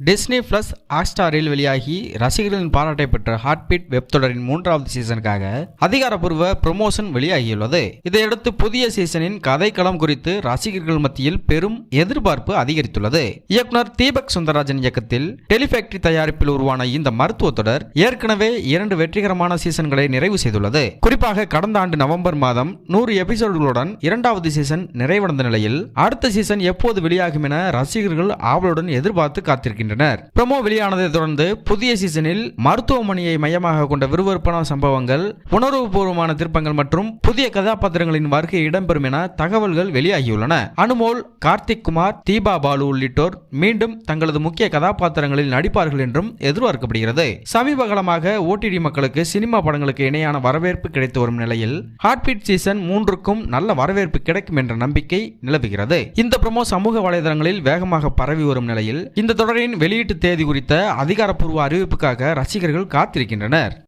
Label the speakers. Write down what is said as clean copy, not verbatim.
Speaker 1: Disney plus ஹாட்ஸ்டாரில் வெளியாகி ரசிகர்களின் பாராட்டை பெற்ற ஹார்ட்பீட் வெப் தொடரின் 3வது சீசனுக்காக அதிகாரப்பூர்வ ப்ரமோஷன் வெளியாகியுள்ளது. இதையடுத்து புதிய சீசனின் கதைக்களம் குறித்து ரசிகர்கள் மத்தியில் பெரும் எதிர்பார்ப்பு அதிகரித்துள்ளது. இயக்குனர் தீபக் சுந்தரராஜன் இயக்கத்தில் டெலிஃபேக்டரி தயாரிப்பில் உருவான இந்த மருத்துவ தொடர் ஏற்கனவே 2 வெற்றிகரமான சீசன்களை நிறைவு செய்துள்ளது. குறிப்பாக கடந்த ஆண்டு நவம்பர் மாதம் 100 எபிசோடுகளுடன் 2வது சீசன் நிறைவடைந்த நிலையில் அடுத்த சீசன் எப்போது வெளியாகும் என ரசிகர்கள் ஆவலுடன் எதிர்பார்த்து காத்திருக்கின்றனர். ப்ரோமோ வெளியானதை தொடர்ந்து புதிய சீசனில் மருத்துவமனையை மையமாக கொண்ட விறுவிறுப்பான சம்பவங்கள், உணர்வுபூர்வமான திருப்பங்கள் மற்றும் புதிய கதாபாத்திரங்களின் வருகை இடம்பெறும் என தகவல்கள் வெளியாகியுள்ளன. அனுமோல், கார்த்திக் குமார், தீபா பாலு உள்ளிட்டோர் மீண்டும் தங்களது முக்கிய கதாபாத்திரங்களில் நடிப்பார்கள் என்றும் எதிர்பார்க்கப்படுகிறது. சமீப காலமாக ஓடிடி மக்களுக்கு சினிமா படங்களுக்கு இணையான வரவேற்பு கிடைத்து வரும் நிலையில் ஹார்ட்பீட் சீசன் 3க்கும் நல்ல வரவேற்பு கிடைக்கும் என்ற நம்பிக்கை நிலவுகிறது. இந்த ப்ரோமோ சமூக வலைதளங்களில் வேகமாக பரவி வரும் நிலையில் இந்த தொடரின் வெளியீட்டு தேதி குறித்த அதிகாரப்பூர்வ அறிவிப்புக்காக ரசிகர்கள் காத்திருக்கின்றனர்.